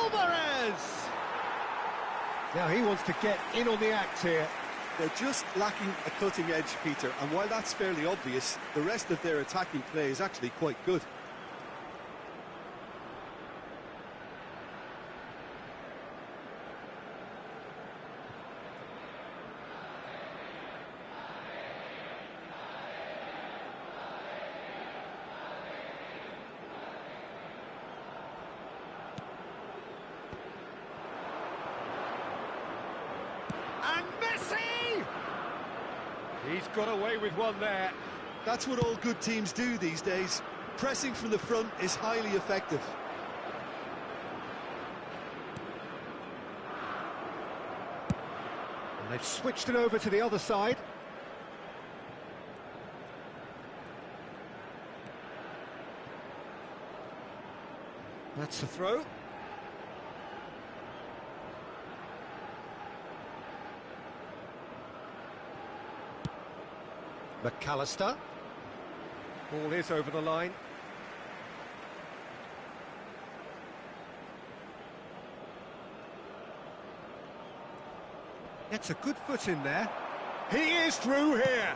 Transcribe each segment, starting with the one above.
Alvarez! Now he wants to get in on the act here. They're just lacking a cutting edge, Peter, and while that's fairly obvious, the rest of their attacking play is actually quite good. And Messi! He's got away with one there. That's what all good teams do these days. Pressing from the front is highly effective. And they've switched it over to the other side. That's the throw. McAllister. Ball is over the line. Gets a good foot in there. He is through here.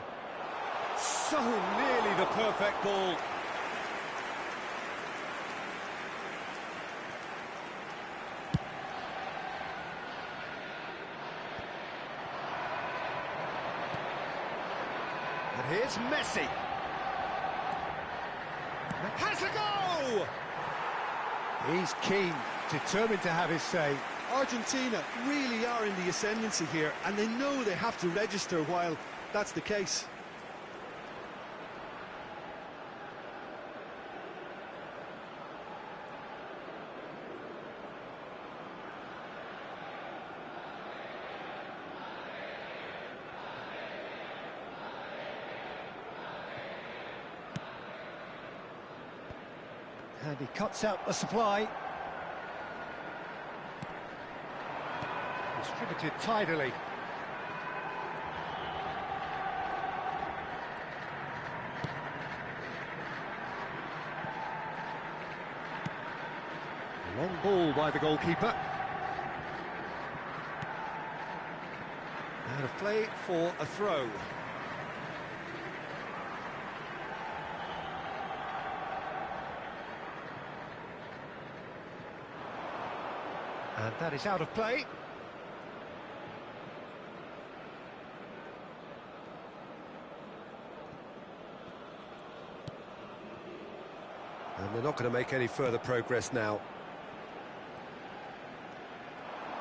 So nearly the perfect ball. And here's Messi. Has a go! He's keen, determined to have his say. Argentina really are in the ascendancy here, and they know they have to register while that's the case. And he cuts out the supply. Distributed tidily. A long ball by the goalkeeper. Out of play for a throw. And that is out of play. And they're not going to make any further progress now.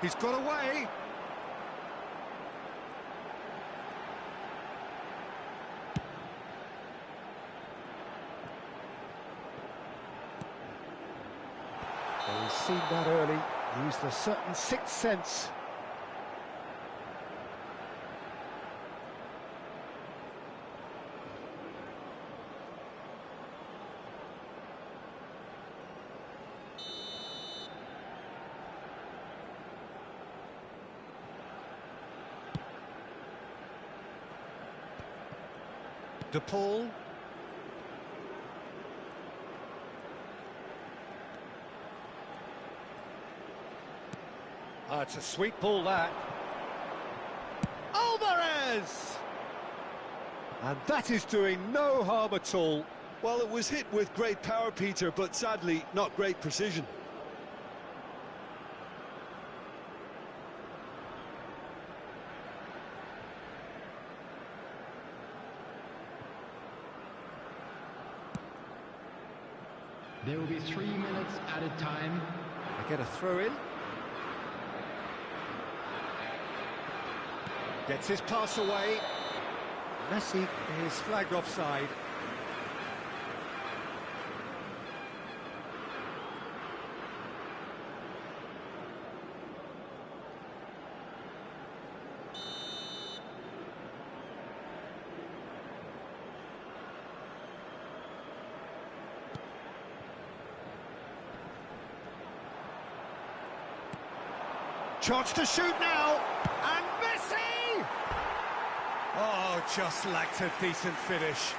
He's got away. Well, he's seen that early. Used a certain sixth sense. De Paul. It's a sweet ball, that. Alvarez! And that is doing no harm at all. Well, it was hit with great power, Peter, but sadly, not great precision. There will be 3 minutes added time. They get a throw in. Gets his pass away. Messi is flagged offside. Chance to shoot now, and Messi! Oh, just lacked a decent finish.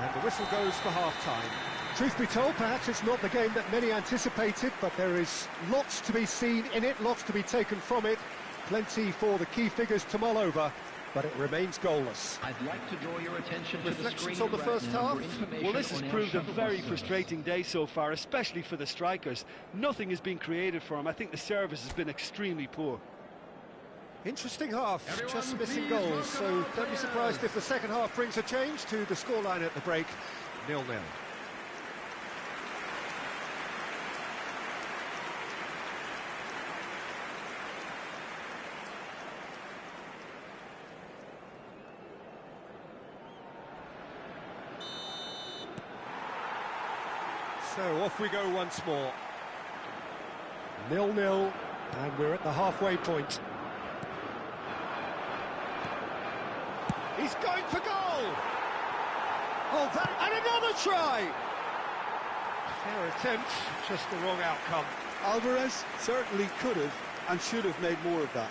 And the whistle goes for half-time. Truth be told, perhaps it's not the game that many anticipated, but there is lots to be seen in it, lots to be taken from it. Plenty for the key figures to mull over, but it remains goalless. I'd like to draw your attention to the Reflections screen on the right first now half? for information Well, this has on our proved a shuttle very bus frustrating day so far, especially for the strikers. Nothing has been created for them. I think the service has been extremely poor. Interesting half, Everyone just missing please goals, welcome so our don't be players. surprised if the second half brings a change to the scoreline at the break, 0-0. So off we go once more. 0-0, and we're at the halfway point. He's going for goal! Oh, that, and another try! Fair attempt, just the wrong outcome. Alvarez certainly could have and should have made more of that.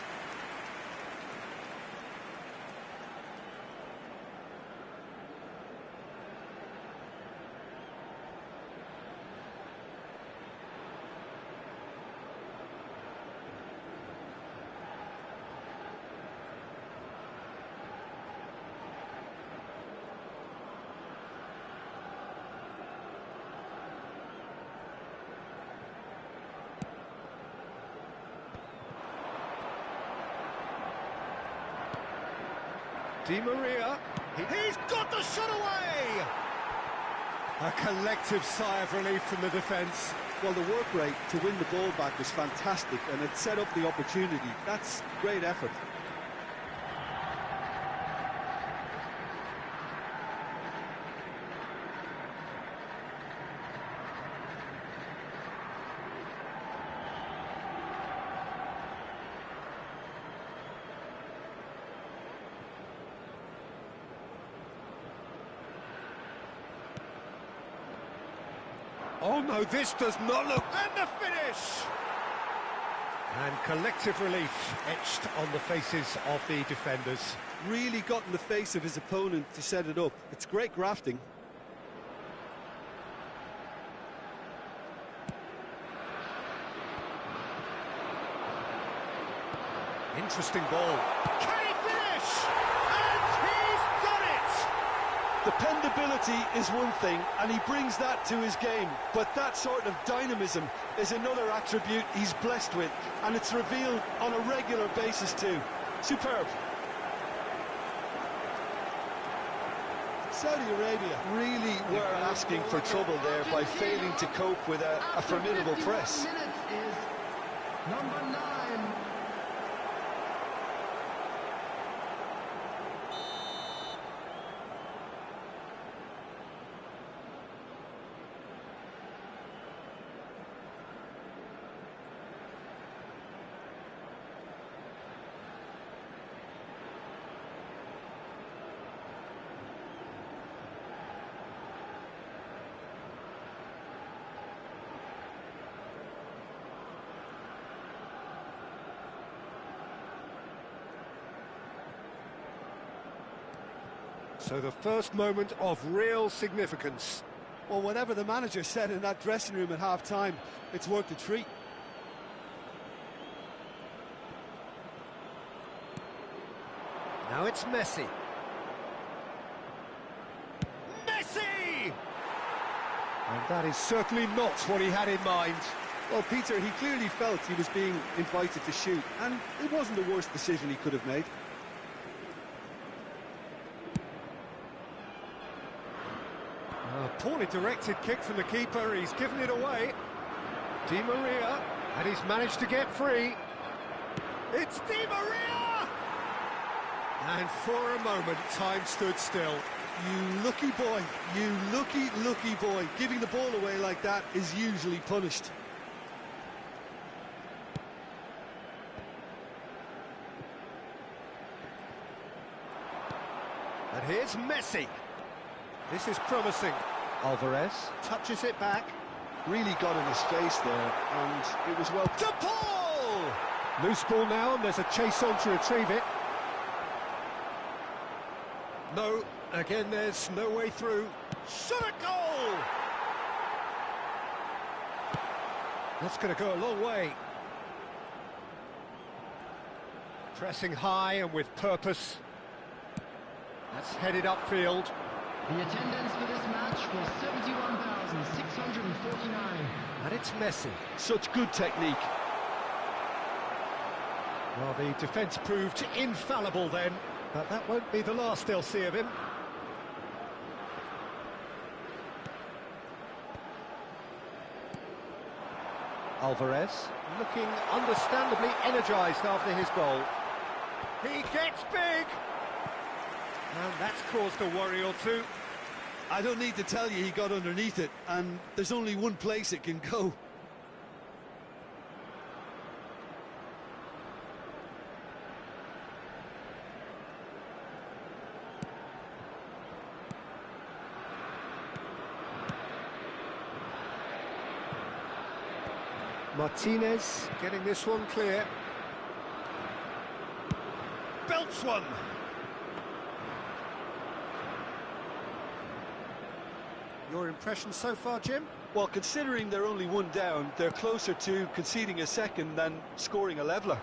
Di Maria, he's got the shot away! A collective sigh of relief from the defence. Well, the work rate to win the ball back was fantastic, and it set up the opportunity. That's great effort. Oh no, this does not look... And the finish! And collective relief etched on the faces of the defenders. Really got in the face of his opponent to set it up. It's great grafting. Interesting ball. Can he finish? And he's done it! Dependability is one thing, and he brings that to his game, but that sort of dynamism is another attribute he's blessed with, and it's revealed on a regular basis too. Superb. Saudi Arabia really were asking for trouble there by failing to cope with a formidable press. minutes is number 9. So the first moment of real significance. Well, whatever the manager said in that dressing room at half-time, it's worth the treat. Now it's Messi. Messi! And that is certainly not what he had in mind. Well, Peter, he clearly felt he was being invited to shoot, and it wasn't the worst decision he could have made. A poorly directed kick from the keeper, he's given it away. Di Maria, and he's managed to get free. It's Di Maria! And for a moment, time stood still. You lucky boy, you lucky boy. Giving the ball away like that is usually punished. And here's Messi. This is promising. Alvarez touches it back. Really got in his face there, and it was well... To Paul! Loose ball now, and there's a chase on to retrieve it. No, again there's no way through. Shot a goal! That's going to go a long way. Pressing high and with purpose. That's headed upfield. The attendance for this match was 71,649. And it's Messi. Such good technique. Well, the defence proved infallible then, but that won't be the last they'll see of him. Alvarez, looking understandably energised after his goal. He gets big! And that's caused a worry or two. I don't need to tell you he got underneath it, and there's only one place it can go. Martinez getting this one clear. Belts one. Your impression so far, Jim? Well, considering they're only one down, they're closer to conceding a second than scoring a leveller.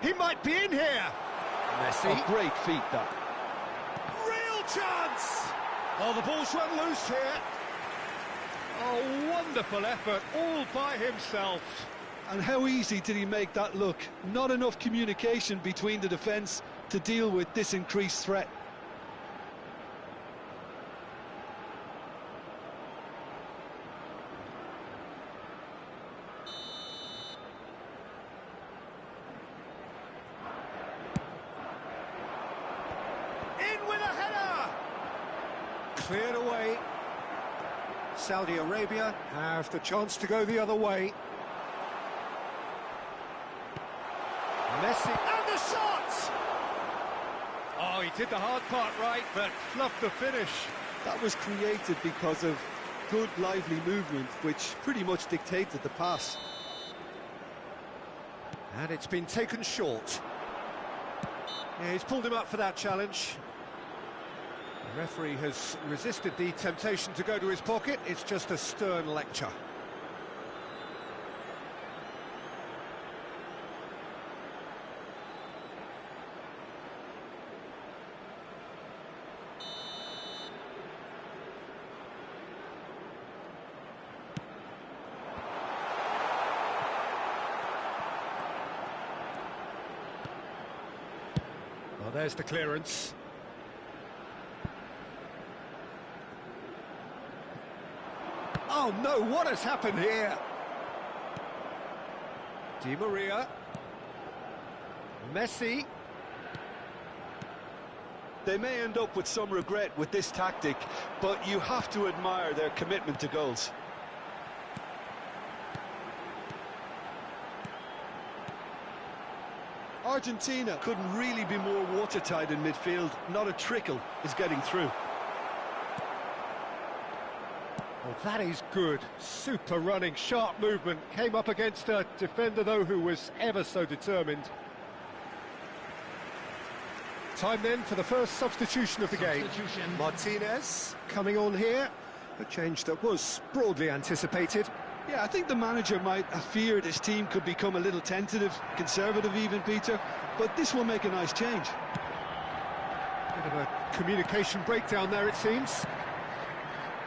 He might be in here! Messi. A great feat, that. Real chance! Oh, the ball's run loose here. Oh, wonderful effort, all by himself. And how easy did he make that look? Not enough communication between the defence to deal with this increased threat. In with a header! Cleared away. Saudi Arabia have the chance to go the other way. Messi, and the shot! Oh, he did the hard part right, but fluffed the finish. That was created because of good, lively movement, which pretty much dictated the pass. And it's been taken short. Yeah, he's pulled him up for that challenge. The referee has resisted the temptation to go to his pocket. It's just a stern lecture. Well, there's the clearance. Oh no, what has happened here? Di Maria. Messi. They may end up with some regret with this tactic, but you have to admire their commitment to goals. Argentina couldn't really be more watertight in midfield. Not a trickle is getting through. Well, that is good. Super running, sharp movement. Came up against a defender, though, who was ever so determined. Time then for the first substitution of the game. Martinez coming on here. A change that was broadly anticipated. Yeah, I think the manager might have feared his team could become a little tentative, conservative even, Peter, but this will make a nice change. Bit of a communication breakdown there, it seems.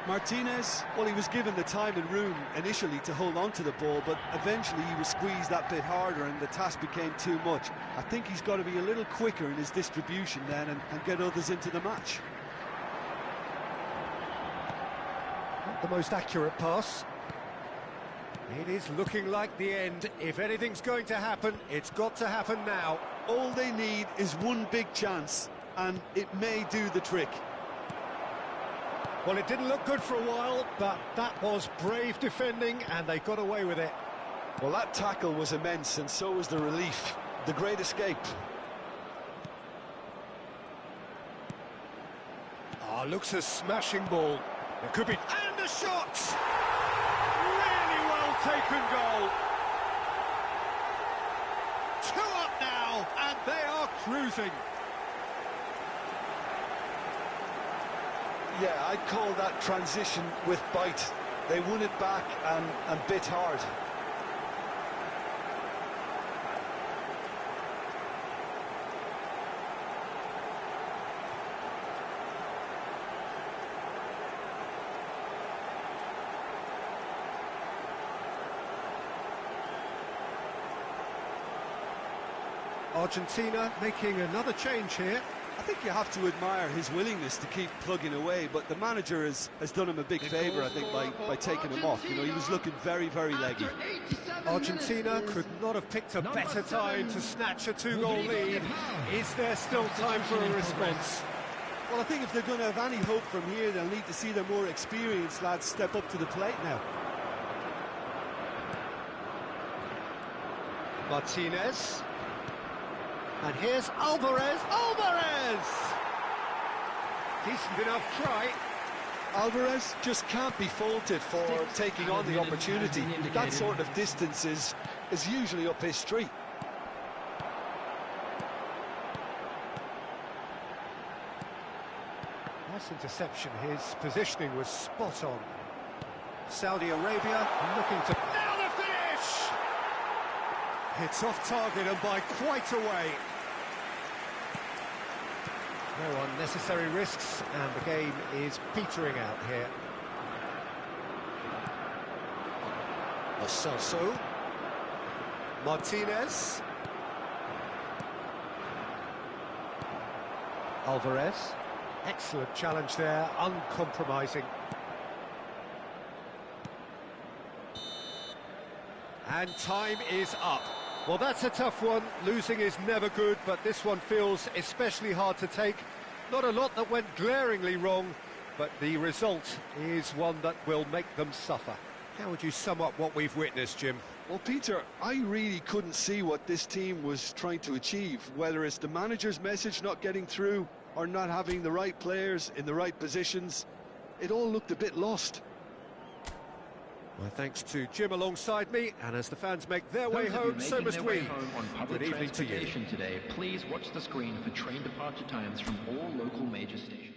Martinez, well, he was given the time and room initially to hold on to the ball, but eventually he was squeezed that bit harder and the task became too much. I think he's got to be a little quicker in his distribution then and get others into the match. Not the most accurate pass. It is looking like the end. If anything's going to happen, it's got to happen now. All they need is one big chance, and it may do the trick. Well, it didn't look good for a while, but that was brave defending, and they got away with it. Well, that tackle was immense, and so was the relief. The great escape. Ah, looks a smashing ball. It could be... And the shot! Really well taken goal. 2 up now, and they are cruising. Yeah, I'd call that transition with bite. They won it back and bit hard. Argentina making another change here. I think you have to admire his willingness to keep plugging away, but the manager has done him a big favour, I think, by taking him off. You know, he was looking very, very leggy. Argentina could not have picked a better time to snatch a two-goal lead. Is there still time for a response? Well, I think if they're going to have any hope from here, they'll need to see their more experienced lads step up to the plate now. Martinez. And here's Alvarez. Alvarez! Decent enough try. Alvarez just can't be faulted for taking on the opportunity. That sort of distance is usually up his street. Nice interception. His positioning was spot on. Saudi Arabia looking to... Now the finish! It's off target and by quite a way. No unnecessary risks, and the game is petering out here. Lo Martinez. Alvarez. Excellent challenge there, uncompromising. And time is up. Well, that's a tough one. Losing is never good, but this one feels especially hard to take. Not a lot that went glaringly wrong, but the result is one that will make them suffer. How would you sum up what we've witnessed, Jim? Well, Peter, I really couldn't see what this team was trying to achieve, whether it's the manager's message not getting through or not having the right players in the right positions. It all looked a bit lost. My thanks to Jim alongside me, and as the fans make their way home, so must we. Good evening to you. Today, please watch the screen for train departure times from all local major stations.